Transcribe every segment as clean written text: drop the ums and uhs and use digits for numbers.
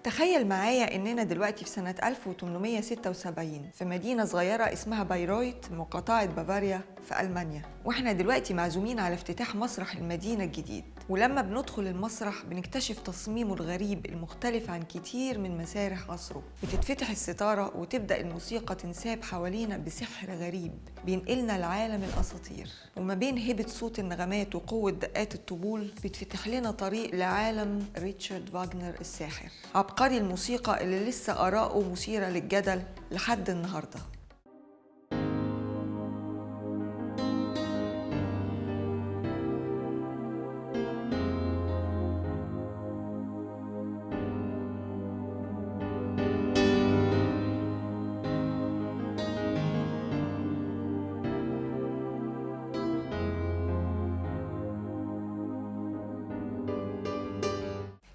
تخيل معايا إننا دلوقتي في سنة 1876 في مدينة صغيرة اسمها بايرويت مقاطعة بافاريا في ألمانيا، وإحنا دلوقتي معزومين على افتتاح مسرح المدينة الجديد. ولما بندخل المسرح بنكتشف تصميمه الغريب المختلف عن كتير من مسارح عصره. بتتفتح الستارة وتبدأ الموسيقى تنساب حوالينا بسحر غريب بينقلنا لعالم الأساطير، وما بين هبة صوت النغمات وقوة دقات الطبول بتفتح لنا طريق لعالم ريتشارد فاغنر الساحر، عبقري الموسيقى اللي لسه آراءه مثيرة للجدل لحد النهارده.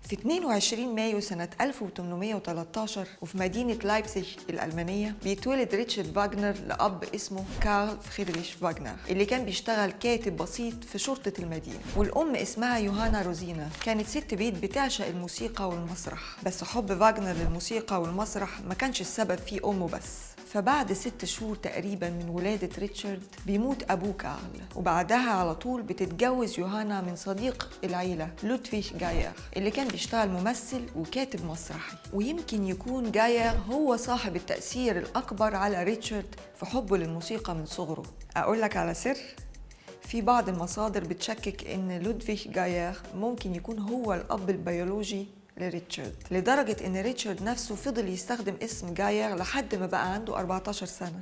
في 22 مايو سنة 1813 وفي مدينة لايبزيغ الألمانية بيتولد ريتشارد فاغنر لأب اسمه كارل فريدريش فاغنر، اللي كان بيشتغل كاتب بسيط في شرطة المدينة، والأم اسمها يوهانا روزينا. كانت ست بيت بتعشق الموسيقى والمسرح، بس حب فاغنر للموسيقى والمسرح ما كانش السبب فيه أمه بس. فبعد 6 شهور تقريبا من ولادة ريتشارد بيموت أبوه كارل، وبعدها على طول بتتجوز يوهانا من صديق العيلة لودفيغ جاير اللي كان بيشتغل ممثل وكاتب مسرحي. ويمكن يكون جاير هو صاحب التأثير الأكبر على ريتشارد في حبه للموسيقى من صغره. أقول لك على سر، في بعض المصادر بتشكك إن لودفيغ جاير ممكن يكون هو الأب البيولوجي لريتشارد، لدرجة إن ريتشارد نفسه فضل يستخدم اسم جاير لحد ما بقى عنده 14 سنة.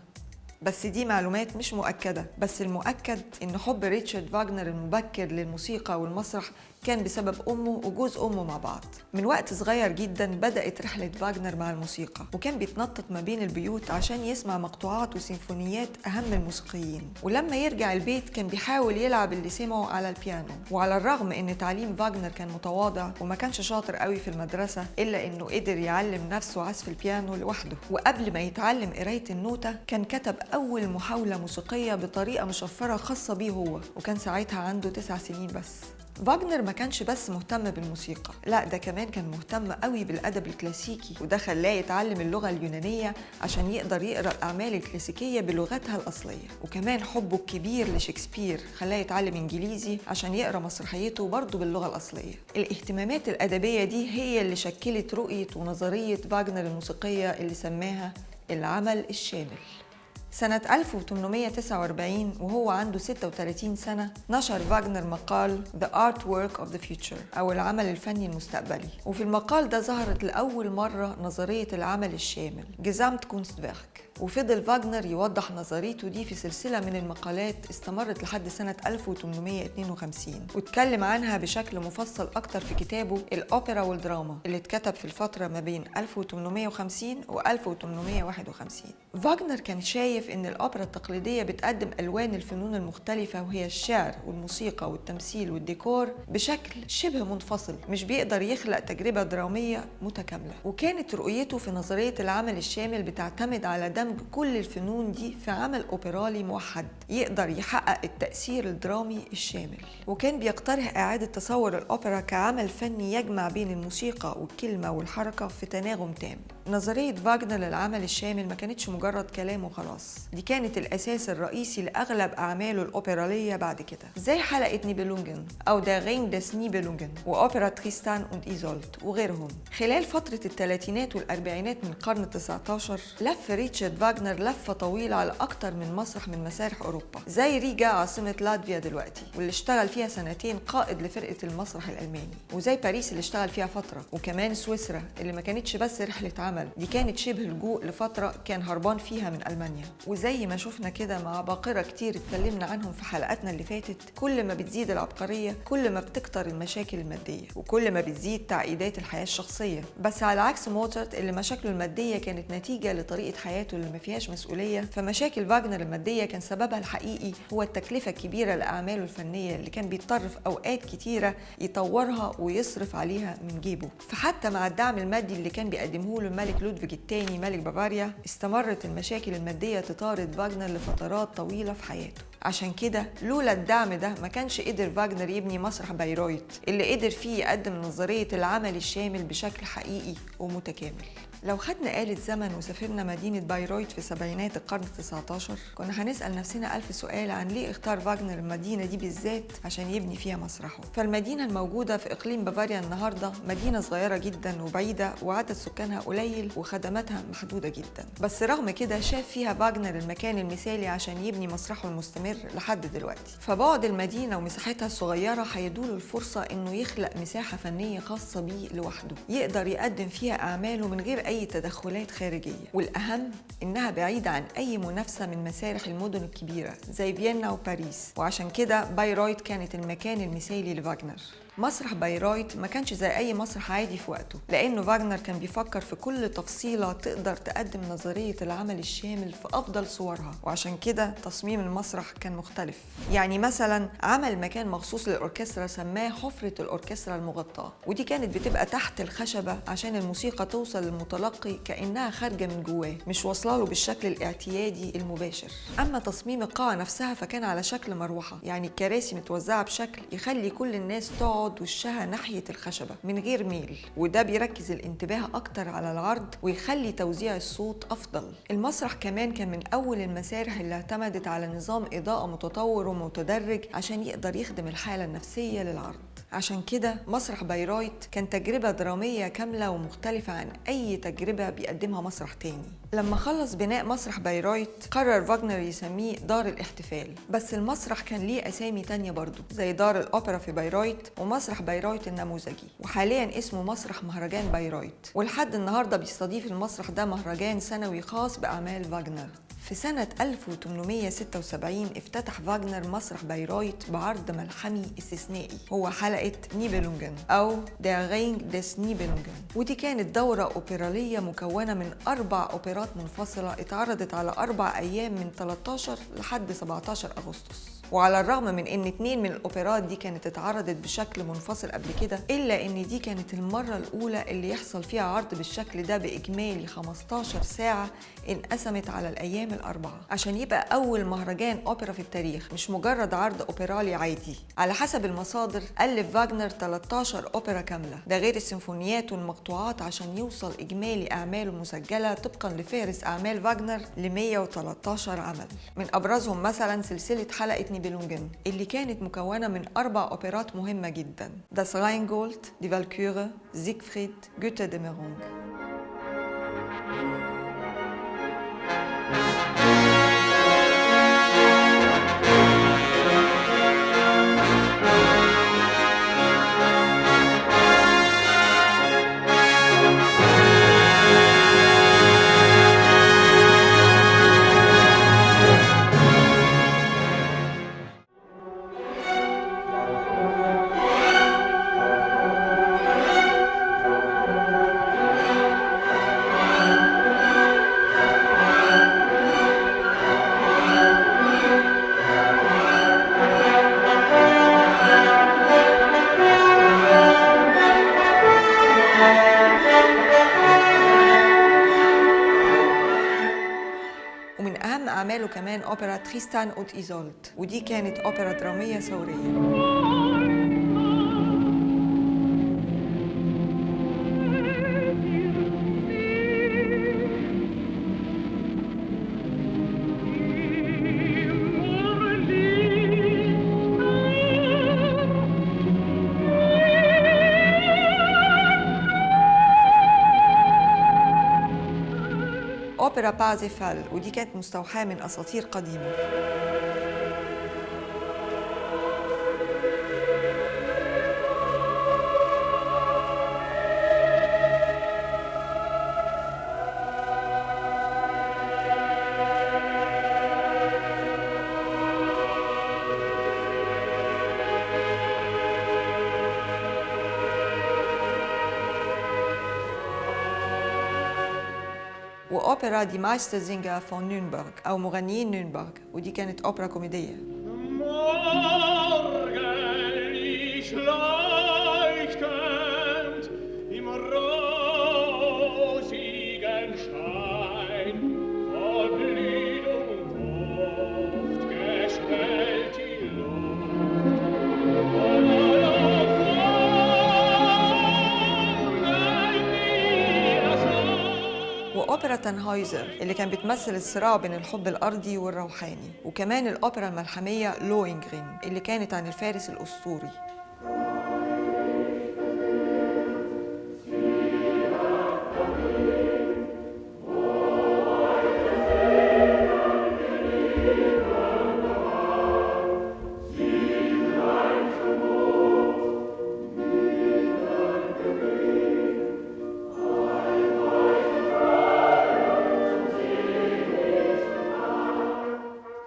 بس دي معلومات مش مؤكدة، بس المؤكد إن حب ريتشارد فاغنر المبكر للموسيقى والمسرح كان بسبب أمه وجوز أمه مع بعض. من وقت صغير جدا بدأت رحلة فاغنر مع الموسيقى، وكان بيتنطط ما بين البيوت عشان يسمع مقطوعات وسيمفونيات أهم الموسيقيين، ولما يرجع البيت كان بيحاول يلعب اللي سمعه على البيانو. وعلى الرغم إن تعليم فاغنر كان متواضع وما كانش شاطر قوي في المدرسة، إلا إنه قدر يعلم نفسه عزف البيانو لوحده. وقبل ما يتعلم قراية النوتة كان كتب أول محاولة موسيقية بطريقة مشفرة خاصة بيه هو، وكان ساعتها عنده 9 سنين بس. فاغنر ما كانش بس مهتم بالموسيقى، لا ده كمان كان مهتم قوي بالأدب الكلاسيكي، وده خلاه يتعلم اللغة اليونانية عشان يقدر يقرأ الأعمال الكلاسيكية بلغتها الأصلية. وكمان حبه الكبير لشكسبير خلاه يتعلم إنجليزي عشان يقرأ مسرحيته برضه باللغة الأصلية. الاهتمامات الأدبية دي هي اللي شكلت رؤية ونظرية فاغنر الموسيقية اللي سماها العمل الشامل. سنة 1849 وهو عنده 36 سنة نشر فاغنر مقال The Artwork of the Future أو العمل الفني المستقبلي، وفي المقال ده ظهرت لأول مرة نظرية العمل الشامل Gesamtkunstwerk. وفضل فاغنر يوضح نظريته دي في سلسلة من المقالات استمرت لحد سنة 1852، واتكلم عنها بشكل مفصل أكتر في كتابه الأوبرا والدراما اللي اتكتب في الفترة ما بين 1850 و 1851. فاغنر كان شايف إن الأوبرا التقليدية بتقدم ألوان الفنون المختلفة، وهي الشعر والموسيقى والتمثيل والديكور بشكل شبه منفصل، مش بيقدر يخلق تجربة درامية متكاملة. وكانت رؤيته في نظرية العمل الشامل بتعتمد على دمج كل الفنون دي في عمل أوبرالي موحد يقدر يحقق التأثير الدرامي الشامل. وكان بيقترح إعادة تصور الأوبرا كعمل فني يجمع بين الموسيقى والكلمة والحركة في تناغم تام. نظرية فاغنر للعمل الشامل ما كانتش مجرد كلام وخلاص، دي كانت الأساس الرئيسي لأغلب أعماله الأوبرالية بعد كده، زي حلقة نيبلونجن أو دا رينغ داس نيبلونجن وأوبرا تريستان und إيزولد وغيرهم. خلال فترة الثلاثينات والأربعينات من القرن ال19 لف ريتشارد فاغنر لفة طويلة على أكتر من مسرح من مسارح أوروبا، زي ريجا عاصمة لاتفيا دلوقتي واللي اشتغل فيها سنتين قائد لفرقة المسرح الألماني، وزي باريس اللي اشتغل فيها فترة، وكمان سويسرا اللي ما كانتش بس رحلة عمل، دي كانت شبه لجوء لفترة كان هربان فيها من ألمانيا. وزي ما شفنا كده مع باقرة كتير اتكلمنا عنهم في حلقاتنا اللي فاتت، كل ما بتزيد العبقرية كل ما بتكتر المشاكل المادية، وكل ما بتزيد تعقيدات الحياة الشخصية. بس على عكس موزارت اللي مشاكله المادية كانت نتيجة لطريقة حياته اللي ما فيهاش مسؤولية، فمشاكل فاغنر المادية كان سببها الحقيقي هو التكلفة الكبيرة لأعماله الفنية اللي كان بيضطر في أوقات كتيرة يطورها ويصرف عليها من جيبه. فحتى مع الدعم المادي اللي كان بيقدمه له الملك لودفيج الثاني ملك بافاريا، استمرت المشاكل المادية تطارد فاغنر لفترات طويلة في حياته. عشان كده لولا الدعم ده ما كانش قدر فاغنر يبني مسرح بايرويت اللي قدر فيه يقدم نظرية العمل الشامل بشكل حقيقي ومتكامل. لو خدنا آلة زمن وسافرنا مدينة بايرويت في سبعينات القرن ال19 كنا هنسأل نفسنا 1000 سؤال عن ليه اختار فاغنر المدينة دي بالذات عشان يبني فيها مسرحه. فالمدينة الموجودة في إقليم بافاريا النهاردة مدينة صغيرة جدا وبعيدة وعدد سكانها قليل وخدماتها محدودة جدا، بس رغم كده شاف فيها فاغنر المكان المثالي عشان يبني مسرحه المستمر لحد دلوقتي. فبعد المدينة ومساحتها الصغيرة هيدوله الفرصة إنه يخلق مساحة فنية خاصة بيه لوحده يقدر يقدم فيها أعماله من غير أي تدخلات خارجية، والأهم إنها بعيدة عن أي منافسة من مسارح المدن الكبيرة زي فيينا وباريس، وعشان كده بايرويت كانت المكان المثالي لفاغنر. مسرح بايرويت ما كانش زي أي مسرح عادي في وقته، لأنه فاغنر كان بيفكر في كل تفصيلة تقدر تقدم نظرية العمل الشامل في أفضل صورها، وعشان كده تصميم المسرح كان مختلف. يعني مثلا عمل مكان مخصوص للأوركسترا سماه حفرة الأوركسترا المغطاة، ودي كانت بتبقى تحت الخشبة عشان الموسيقى توصل للمتلقي كأنها خارجة من جواه مش واصله له بالشكل الاعتيادي المباشر. أما تصميم القاعة نفسها فكان على شكل مروحة، يعني الكراسي متوزعة بشكل يخلي كل الناس تقعد وشها ناحية الخشبة من غير ميل، وده بيركز الانتباه أكتر على العرض ويخلي توزيع الصوت أفضل. المسرح كمان كان من أول المسارح اللي اعتمدت على نظام إضاءة متطور ومتدرج عشان يقدر يخدم الحالة النفسية للعرض. عشان كده مسرح بايرويت كان تجربة درامية كاملة ومختلفة عن أي تجربة بيقدمها مسرح تاني. لما خلص بناء مسرح بايرويت قرر فاغنر يسميه دار الاحتفال، بس المسرح كان ليه أسامي تانية برضو زي دار الأوبرا في بايرويت ومسرح بايرويت النموذجي، وحاليا اسمه مسرح مهرجان بايرويت، ولحد النهاردة بيستضيف المسرح ده مهرجان سنوي خاص بأعمال فاغنر. في سنة 1876 افتتح فاغنر مسرح بايرويت بعرض ملحمي استثنائي هو حلقة نيبلونجن أو Der Ring des Nibelungen، ودي كانت دورة أوبرالية مكونة من 4 أوبرات منفصلة اتعرضت على 4 أيام من 13 لحد 17 أغسطس. وعلى الرغم من ان 2 من الأوبرات دي كانت اتعرضت بشكل منفصل قبل كده، إلا ان دي كانت المرة الأولى اللي يحصل فيها عرض بالشكل ده بإجمالي 15 ساعة انقسمت على الأيام ال4 عشان يبقى أول مهرجان أوبرا في التاريخ مش مجرد عرض أوبرالي عادي. على حسب المصادر ألف فاغنر 13 أوبرا كاملة، ده غير السيمفونيات والمقطوعات عشان يوصل إجمالي أعماله المسجلة طبقا لفهرس أعمال فاغنر ل 113 عمل. من أبرزهم مثلا سلسلة حلقة نيبلونجن اللي كانت مكونة من 4 أوبرات مهمة جدا: Das Rheingold، Die Walküre، Siegfried، Götterdämmerung. ومن أهم أعماله كمان أوبرا تريستان أوت إيزولد، ودي كانت أوبرا درامية ثورية. أوبرا بازيفال، ودي كانت مستوحاة من أساطير قديمة. وأوبرا دي مايسترزينجر فون نورنبرغ أو مغنيين نورنبرغ، ودي كانت أوبرا كوميدية. وأوبرا تانهايزر اللي كان بتمثل الصراع بين الحب الأرضي والروحاني، وكمان الأوبرا الملحمية لوينغرين اللي كانت عن الفارس الأسطوري.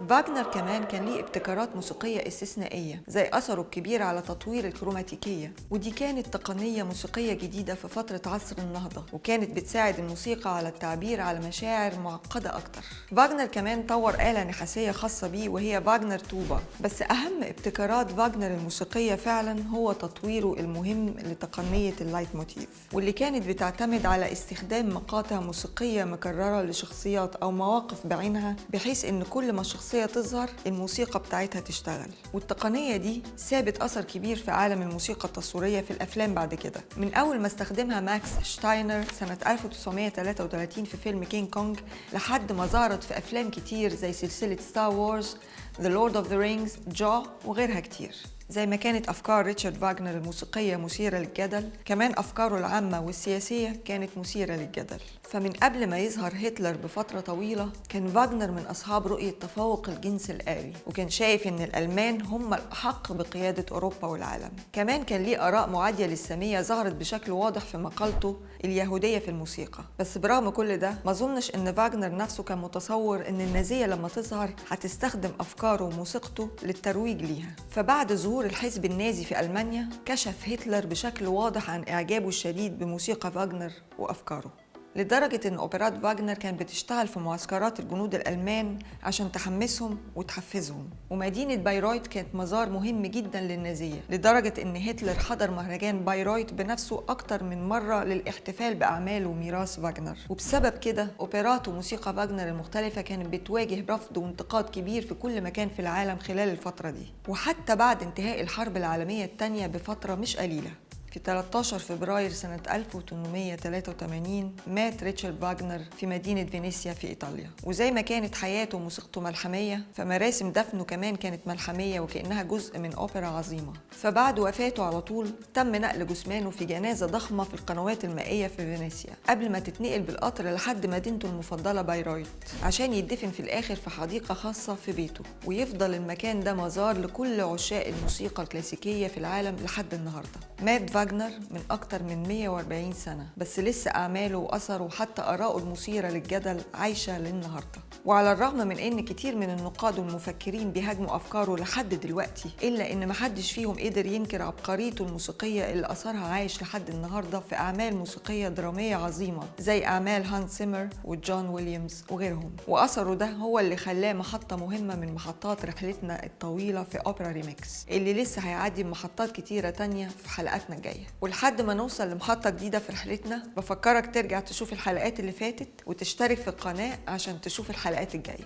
فاغنر كمان كان ليه ابتكارات موسيقية استثنائية زي أثره الكبير على تطوير الكروماتيكية، ودي كانت تقنية موسيقية جديدة في فترة عصر النهضة، وكانت بتساعد الموسيقى على التعبير على مشاعر معقدة أكتر. فاغنر كمان طور آلة نحاسية خاصة بيه وهي فاغنر توبا، بس أهم ابتكارات فاغنر الموسيقية فعلا هو تطويره المهم لتقنية اللايت موتيف، واللي كانت بتعتمد على استخدام مقاطع موسيقية مكررة لشخصيات أو مواقف بعينها، بحيث إن كل ما شخصية تظهر الموسيقى بتاعتها تشتغل. والتقنية دي سابت أثر كبير في عالم الموسيقى التصويرية في الأفلام بعد كده، من أول ما استخدمها ماكس شتاينر سنة 1933 في فيلم كينج كونج، لحد ما ظهرت في أفلام كتير زي سلسلة ستار وورز، The Lord of the Rings، جو وغيرها كتير. زي ما كانت أفكار ريتشارد فاغنر الموسيقية مثيرة للجدل، كمان أفكاره العامة والسياسية كانت مثيرة للجدل. فمن قبل ما يظهر هتلر بفترة طويلة كان فاغنر من أصحاب رؤية تفوق الجنس الآري، وكان شايف إن الألمان هم الأحق بقيادة أوروبا والعالم. كمان كان ليه آراء معادية للسامية ظهرت بشكل واضح في مقالته اليهودية في الموسيقى. بس برغم كل ده ما أظنش إن فاغنر نفسه كان متصور إن النازية لما تظهر هتستخدم أفكاره وموسيقته للترويج ليها. فبعد ظهور الحزب النازي في ألمانيا كشف هتلر بشكل واضح عن إعجابه الشديد بموسيقى فاغنر وأفكاره، لدرجة إن أوبرات فاغنر كانت بتشتغل في معسكرات الجنود الألمان عشان تحمسهم وتحفزهم. ومدينة بايرويت كانت مزار مهم جدا للنازية، لدرجة إن هتلر حضر مهرجان بايرويت بنفسه أكتر من مرة للاحتفال بأعمال وميراث فاغنر. وبسبب كده أوبرات وموسيقى فاغنر المختلفة كانت بتواجه رفض وانتقاد كبير في كل مكان في العالم خلال الفترة دي، وحتى بعد انتهاء الحرب العالمية الثانية بفترة مش قليلة. في 13 فبراير سنة 1883 مات ريتشارد فاغنر في مدينة فينيسيا في إيطاليا. وزي ما كانت حياته وموسيقته ملحمية، فمراسم دفنه كمان كانت ملحمية وكأنها جزء من أوبرا عظيمة. فبعد وفاته على طول تم نقل جثمانه في جنازة ضخمة في القنوات المائية في فينيسيا، قبل ما تتنقل بالقطر لحد مدينته المفضلة بايرويت، عشان يدفن في الآخر في حديقة خاصة في بيته. ويفضل المكان ده مزار لكل عشاق الموسيقى الكلاسيكية في العالم لحد النهاردة. مات فاغنر من أكتر من 140 سنة، بس لسه أعماله وأثره وحتى آراءه المثيرة للجدل عايشة للنهاردة. وعلى الرغم من إن كتير من النقاد والمفكرين بيهاجموا أفكاره لحد دلوقتي، إلا إن محدش فيهم قدر ينكر عبقريته الموسيقية اللي أثرها عايش لحد النهاردة في أعمال موسيقية درامية عظيمة زي أعمال هانس سيمر وجون ويليامز وغيرهم. وأثره ده هو اللي خلاه محطة مهمة من محطات رحلتنا الطويلة في أوبرا ريميكس، اللي لسه هيعدي بمحطات كتيرة تانية في حلقاتنا الجاية. ولحد ما نوصل لمحطة جديدة في رحلتنا، بفكرك ترجع تشوف الحلقات اللي فاتت وتشترك في القناة عشان تشوف الحلقات الجاية.